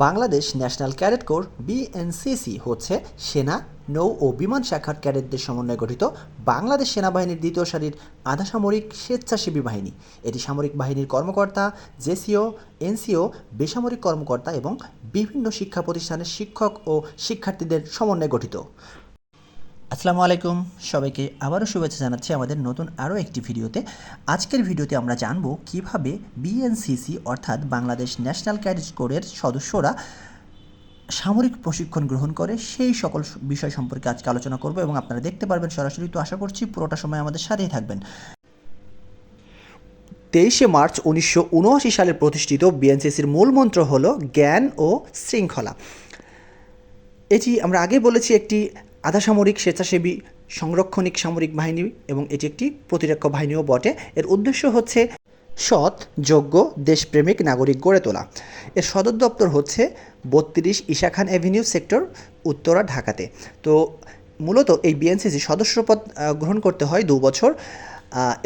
Bangladesh national cadet corps BNCC হচ্ছে সেনা, নৌ ও বিমান শাখার ক্যাডেটদের সমন্বয়ে গঠিত বাংলাদেশ সেনাবাহিনীর দ্বিতীয় সারির আধাসামরিক স্বেচ্ছাসেবী বাহিনী। এটি সামরিক বাহিনীর কর্মকর্তা, জেসিও, এনসিও, বেসামরিক কর্মকর্তা এবং বিভিন্ন শিক্ষা প্রতিষ্ঠানের শিক্ষক ও শিক্ষার্থীদের সমন্বয়ে গঠিত। আসসালামু আলাইকুম, সবাইকে আবারও শুভেচ্ছা জানাচ্ছি আমাদের নতুন আরও একটি ভিডিওতে। আজকের ভিডিওতে আমরা জানব কিভাবে বিএনসিসি অর্থাৎ বাংলাদেশ ন্যাশনাল ক্যাডেট কোরের সদস্যরা সামরিক প্রশিক্ষণ গ্রহণ করে সেই সকল বিষয় সম্পর্কে আজকে আলোচনা করব এবং আপনারা দেখতে পারবেন সরাসরি। তো আশা করছি পুরোটা সময় আমাদের সাথেই থাকবেন। 23শে মার্চ 1979 সালে প্রতিষ্ঠিত বিএনসিসির মূল মন্ত্র হল জ্ঞান ও শৃঙ্খলা। এটি আমরা আগে বলেছি একটি আধাসামরিক স্বেচ্ছাসেবী সংরক্ষণিক সামরিক বাহিনী এবং এটি একটি প্রতিরক্ষা বাহিনীও বটে। এর উদ্দেশ্য হচ্ছে সৎ, যোগ্য, দেশপ্রেমিক নাগরিক গড়ে তোলা। এর সদর দপ্তর হচ্ছে 32 ঈশা খান অ্যাভিনিউ, সেক্টর উত্তরা, ঢাকাতে। তো মূলত এই বিএনসিসি সদস্যপদ গ্রহণ করতে হয় 2 বছর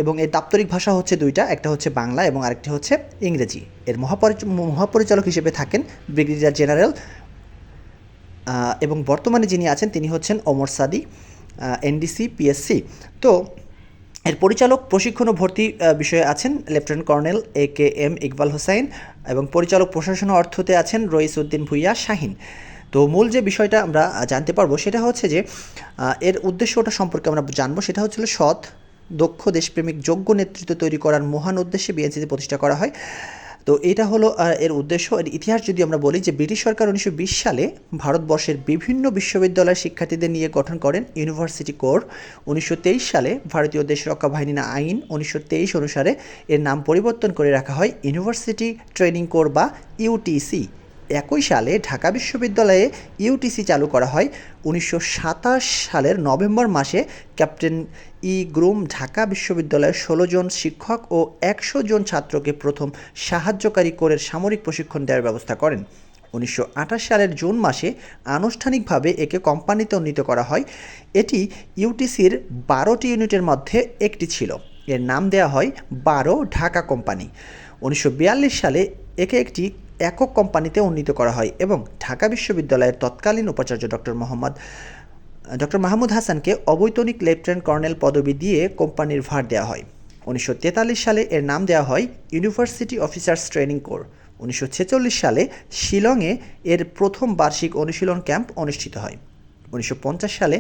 এবং এর দাপ্তরিক ভাষা হচ্ছে দুইটা, একটা হচ্ছে বাংলা এবং আরেকটি হচ্ছে ইংরেজি। এর মহাপরিচালক হিসেবে থাকেন ব্রিগেডিয়ার জেনারেল এবং বর্তমানে যিনি আছেন তিনি হচ্ছেন ওমর সাদি, এনডিসি পিএসসি। তো এর পরিচালক প্রশিক্ষণ ও ভর্তি বিষয়ে আছেন lieutenant colonel AKM Iqbal Hossain এবং পরিচালক প্রশাসন ও অর্থতে আছেন রইস উদ্দিন ভুইয়া শাহিন। তো মূল যে বিষয়টা আমরা জানতে পারবো সেটা হচ্ছে যে এর উদ্দেশ্যটা সম্পর্কে আমরা জানবো। সেটা হচ্ছিল সৎ, দক্ষ, দেশপ্রেমিক, যোগ্য নেতৃত্ব তৈরি করার মহান উদ্দেশ্যে বিএনসিসি প্রতিষ্ঠা করা হয়। তো এটা হলো এর উদ্দেশ্য। এর ইতিহাস যদি আমরা বলি যে ব্রিটিশ সরকার 1920 সালে ভারতবর্ষের বিভিন্ন বিশ্ববিদ্যালয়ের শিক্ষার্থীদের নিয়ে গঠন করেন ইউনিভার্সিটি কোর। 1923 সালে ভারতীয় দেশরক্ষা বাহিনী আইন 1923 অনুসারে এর নাম পরিবর্তন করে রাখা হয় ইউনিভার্সিটি ট্রেনিং কোর বা ইউটিসি। একই সালে ঢাকা বিশ্ববিদ্যালয়ে ইউটিসি চালু করা হয়। 1927 সালের নভেম্বর মাসে ক্যাপ্টেন গ্রুম ঢাকা বিশ্ববিদ্যালয়ের 16 জন শিক্ষক ও 100 জন ছাত্রকে প্রথম সাহায্যকারী কোরের সামরিক প্রশিক্ষণ দেওয়ার ব্যবস্থা করেন। 1928 সালের জুন মাসে আনুষ্ঠানিকভাবে একে কোম্পানিতে উন্নীত করা হয়। এটি ইউটিসির 12টি ইউনিটের মধ্যে একটি ছিল। এর নাম দেওয়া হয় 12 ঢাকা কোম্পানি। 1942 সালে একে একটি একক কোম্পানিতে উন্নীত করা হয় এবং ঢাকা বিশ্ববিদ্যালয়ের তৎকালীন উপাচার্য ডক্টর মাহমুদ হাসানকে অবৈতনিক লেফটেন্যান্ট কর্নেল পদবি দিয়ে কোম্পানির ভার দেওয়া হয়। 1943 সালে এর নাম দেওয়া হয় ইউনিভার্সিটি অফিসার্স ট্রেনিং কোর। 1946 সালে শিলংয়ে এর প্রথম বার্ষিক অনুশীলন ক্যাম্প অনুষ্ঠিত হয়। 1950 সালে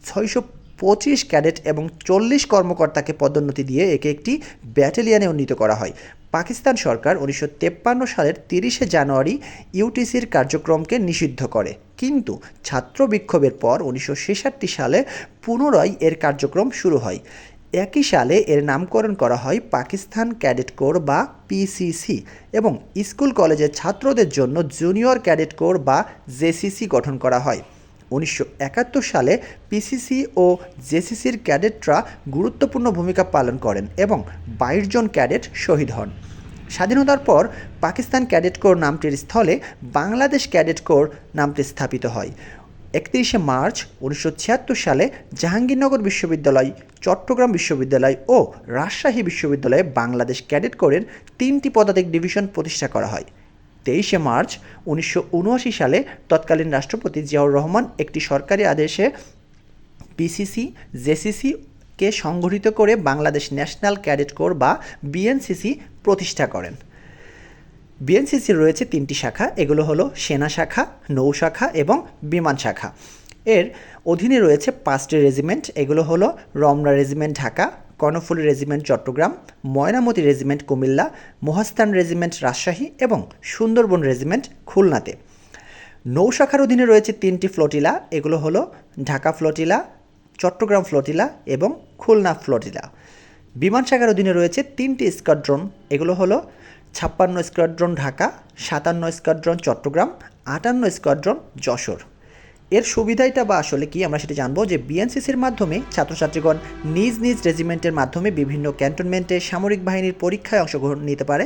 625 ক্যাডেট এবং 40 কর্মকর্তাকে পদোন্নতি দিয়ে একে একটি ব্যাটালিয়নে উন্নীত করা হয়। পাকিস্তান সরকার 1953 সালের 30শে জানুয়ারি ইউটিসির কার্যক্রমকে নিষিদ্ধ করে, কিন্তু ছাত্র বিক্ষোভের পর 1966 সালে পুনরায় এর কার্যক্রম শুরু হয়। একই সালে এর নামকরণ করা হয় পাকিস্তান ক্যাডেট কোর বা পিসিসি এবং স্কুল কলেজের ছাত্রদের জন্য জুনিয়র ক্যাডেট কোর বা জেসিসি গঠন করা হয়। 1971 সালে পিসিসি ও জেসিসির ক্যাডেটরা গুরুত্বপূর্ণ ভূমিকা পালন করেন এবং 22 জন ক্যাডেট শহীদ হন। স্বাধীনতার পর পাকিস্তান ক্যাডেট কোর নামটির স্থলে বাংলাদেশ ক্যাডেট কোর নামটি স্থাপিত হয়। 31শে মার্চ 1976 সালে জাহাঙ্গীরনগর বিশ্ববিদ্যালয়, চট্টগ্রাম বিশ্ববিদ্যালয় ও রাজশাহী বিশ্ববিদ্যালয়ে বাংলাদেশ ক্যাডেট কোরের 3টি পদাতিক ডিভিশন প্রতিষ্ঠা করা হয়। 23শে মার্চ 1979 সালে তৎকালীন রাষ্ট্রপতি জিয়াউর রহমান একটি সরকারি আদেশে পিসিসি, জেসিসিকে সংগঠিত করে বাংলাদেশ ন্যাশনাল ক্যাডেট কোর বা বিএনসিসি প্রতিষ্ঠা করেন। বিএনসিসির রয়েছে 3টি শাখা, এগুলো হলো সেনা শাখা, নৌ শাখা এবং বিমান শাখা। এর অধীনে রয়েছে 5টি রেজিমেন্ট, এগুলো হলো Ramna regiment Dhaka, Karnaphuli regiment Chattogram, Mainamati regiment Cumilla, Mahasthan regiment Rajshahi এবং সুন্দরবন রেজিমেন্ট খুলনাতে। নৌ শাখার অধীনে রয়েছে 3টি ফ্লোটিলা, এগুলো হলো ঢাকা ফ্লোটিলা, চট্টগ্রাম ফ্লোটিলা এবং খুলনা ফ্লোটিলা। বিমান শাখার অধীনে রয়েছে 3টি স্কোয়াড্রন, এগুলো হলো 56 squadron Dhaka, 57 squadron Chattogram, 58 squadron Jashore. এর সুবিধাটা বা আসলে কি আমরা সেটা জানবো যে বিএনসিসির মাধ্যমে ছাত্রছাত্রীগণ নিজ নিজ রেজিমেন্টের মাধ্যমে বিভিন্ন ক্যান্টনমেন্টে সামরিক বাহিনীর পরীক্ষায় অংশগ্রহণ নিতে পারে।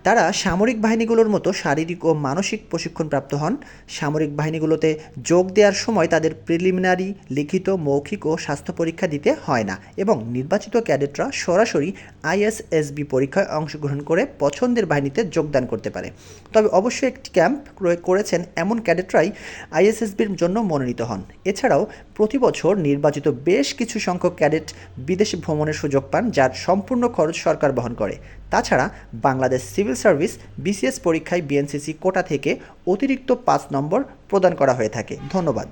তারা সামরিক বাহিনীগুলোর মতো শারীরিক ও মানসিক প্রশিক্ষণপ্রাপ্ত হন। সামরিক বাহিনীগুলোতে যোগ দেওয়ার সময় তাদের প্রিলিমিনারি, লিখিত, মৌখিক ও স্বাস্থ্য পরীক্ষা দিতে হয় না এবং নির্বাচিত ক্যাডেটরা সরাসরি আইএসএসবি পরীক্ষায় অংশগ্রহণ করে পছন্দের বাহিনীতে যোগদান করতে পারে। তবে অবশ্যই একটি ক্যাম্প করেছেন এমন ক্যাডেটরাই আইএসএসবির জন্য মনোনীত হন। এছাড়াও প্রতি বছর নির্বাচিত বেশ কিছু সংখ্যক ক্যাডেট বিদেশে ভ্রমণের সুযোগ পান, যার সম্পূর্ণ খরচ সরকার বহন করে। তাছাড়া বাংলাদেশ সিভিল সার্ভিস বিসিএস পরীক্ষায় বিএনসিসি কোটা থেকে অতিরিক্ত 5 নম্বর প্রদান করা হয়ে থাকে। ধন্যবাদ।